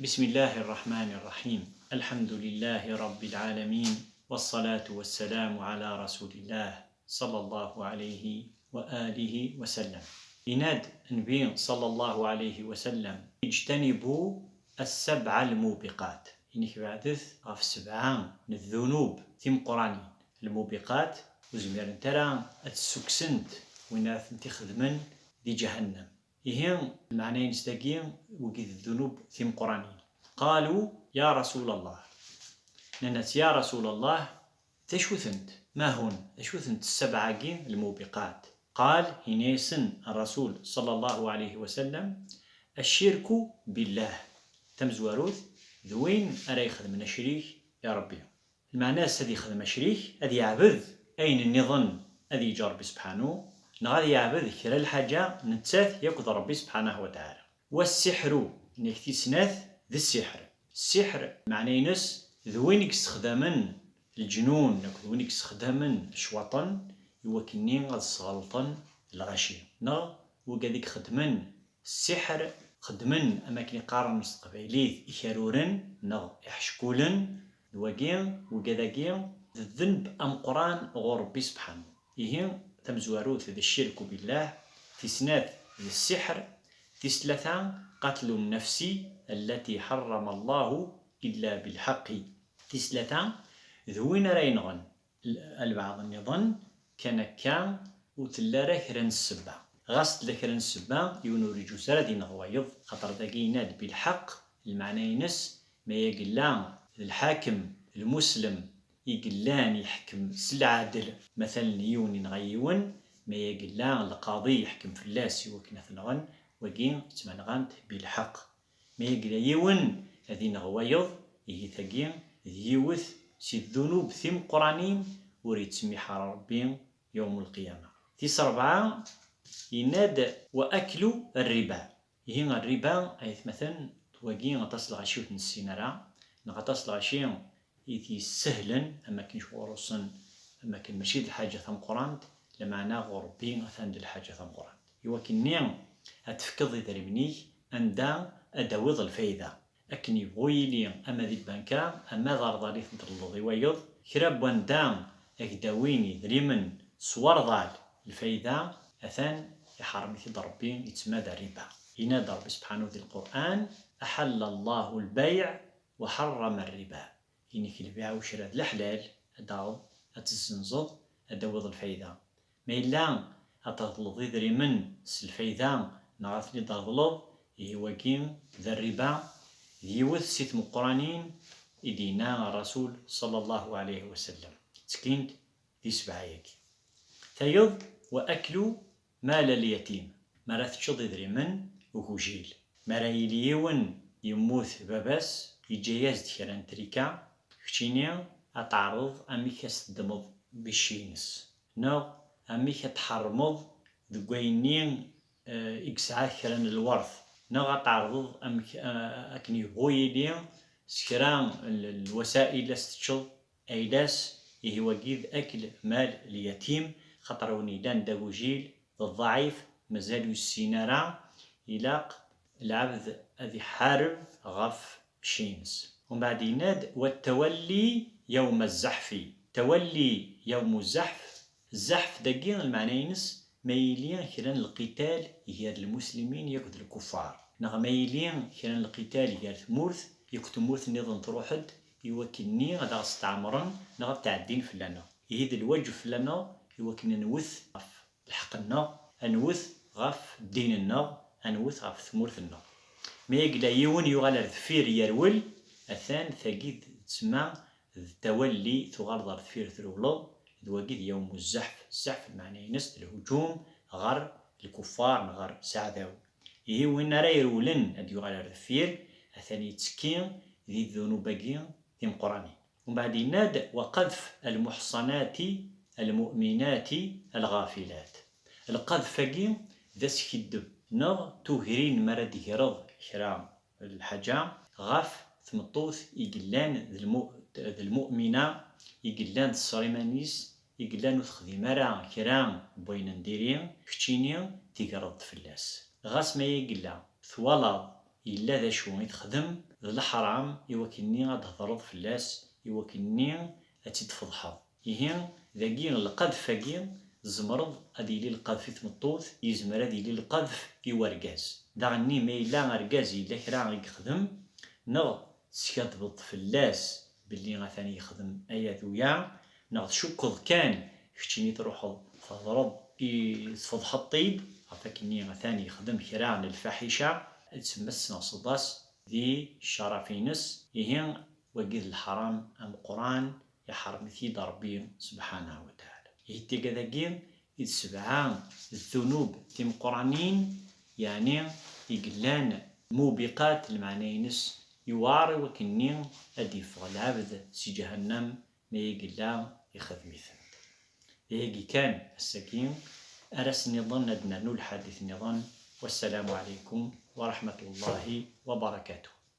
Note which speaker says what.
Speaker 1: بسم الله الرحمن الرحيم. الحمد لله رب العالمين، والصلاة والسلام على رسول الله صلى الله عليه وآله وسلم. إناد نبي صلى الله عليه وسلم اجتنبوا السبع الموبقات. إنك بعدث غف سبعان الذنوب ثم قراني الموبقات وزمير ترى السكسنت وين تخدمن دي جهنم. إهم المعنى نستقيم وقد الذنوب ثم قراني. قالوا يا رسول الله، ننت يا رسول الله تشوثنت ما هن تشوثنت السبعة الموبقات؟ قال هنيسن الرسول صلى الله عليه وسلم الشرك بالله. تمزواروث ذوين أرى يخدم من الشريك يا ربي. المعنى الذي يخدم الشريك أذي يعبد أين النظن أذي يجرب سبحانه نغادي يعبد كلا الحاجة نتساث يقض ربي سبحانه وتعالى. والسحر نكتي سناث ذي السحر معنى ينس ذوين يستخدمن الجنون ذوين يستخدمن الشواطن يوكنين غاد الصغلطن الغشي وكذلك خدمن السحر خدمن أماكن يقارن مستقبليث إشارورن يحشكولن دواقين وكذاقين الذنب أم قران غور ربي سبحانه. إيهم تمزواروث ذي الشرك بالله، تسناث ذي السحر، تسلثا قتل النفس التي حرم الله إلا بالحق. تسلثا ذوين رينغن البعض النظن كان وتلارا كرن السبع غاست لكرن السبع يونوري جسر دين غوايض خطر داقيناد بالحق. المعنى ينس ما يقلان الحاكم المسلم يقلان يحكم سلعدل مثلا يوني نغيون ما يقلان القاضي يحكم في اللاس وكنا ثنغن وقين تمنغانت بالحق. ما يقلا يون هذين غوايض إيه ثقين ذيوث سي الذنوب ثم قرانين وريد سميح ربي يوم القيامة. تيس 4 يناد وأكل الربا. يهين الربا أيث مثلا تواقين غتصل غشيوت نسينارا نغتصل غشيو إيثي سهلا أما كنش ورصن أما كن مشيد الحاجة ثم قرانت لما ناغو ربي غثاند الحاجة ثم قرانت يوكنين أتفكض ذريبني أندا أدوض الفايدة أكن يبغيلي أما ذي البنكا أما ضارضالي تدرلضي ويض كراب واندام أكداويني ذريمن صور ضال الفايدة أثان يحرمي في ضربي يتمادى الربا. ينادى ربي سبحانه ذي القرآن أحل الله البيع وحرم الربا. إنك البيع وشراء الحلال أداو أتزنزض أدوض الفايدة ما إلا أتغلظ ذريمن الفايدة نعرفني ضغلظ يواكين ذا الربا يوث ست مقرانين إدينا الرسول صلى الله عليه وسلم تكينت ذي سبعيك. ثيض وأكل مال اليتيم. ما تشضي ذريمن وكوجيل ما رايليون يموت باباس يجياز دخيران تريكا كتينيا أتعرض أميك أستدمض بالشينس أميك أتحرمض ذقوينين إكسعا كران الورث تعرض أكن يبغيلي سكران الوسائل استشض أيداس هو جيد أكل مال اليتيم خطروني دان داوجيل الضعيف مازالو السينارا إلاق العبد أذي حارب غف شينس. ومن بعد يناد والتولي يوم الزحف. تولي يوم الزحف دقيق المعنى ينس ميلين كران القتال هي المسلمين يكد الكفار ميلين كران القتال هي ثمورث يكد مورث نظام تروحد يوكلني غدا استعمرا نغب تعدين فلانا يهيد الوجه فلانا يوكلنا نوث غف الحقنا أنوث غف ديننا أنوث غف ثمورثنا. ما يقلا يون يغال ذفير يرول أثان ثقيد تسمى التولي تغرض ذفير ثرولو ذواقيد يوم الزحف المعنى ينس الهجوم غر الكفار غر سعداو إيه وين راه يرولن هاد يغال ذفير أثان يتسكين ذي الذنوب باقيين ثم قراني. ومن بعد يناد وقذف المحصنات المؤمنات الغافلات. القذف فاقي ذا سكيدب توهرين مراد يهرض شرام الحاجة غاف ثمطوث يقلان ذي المؤمنة يقلان الصريمانيس يقلان وتخذي مرا كرام بوين نديرين كتيني تيقرض فلاس غاس ما يقلا ثوالض إلا ذا شو يتخدم الحرام يوكلني غتهضرض فلاس يوكلني غتتفضحض يهين ذاكي القذف كي زمرض غادي يلي القذف تمطوط يزمر غادي يلي القذف يوركاز داغني ما إلا ركاز إلا كرا غيخدم نغ تسكتبط فلاس باللي غاثاني يخدم أيا ذويا نغ تشكض كان كتشيني تروحض تهضرض تفضح الطيب عفاكني غاثاني يخدم كرا على الفاحشة تسمس نصداس ذي الشرفينس يهين وقيد الحرام أم قرآن يحرم ثيد ربي سبحانه وتعالى يهتي كذاكين السبعان الذنوب تيم قرانين يعني يقلان موبقات المعنينس يواري وكنين أديف العبد سي جهنم ما يقلا يخدميث يهيكي كان السكين أرس نظن أدنى الحديث نظن والسلام عليكم ورحمة الله وبركاته.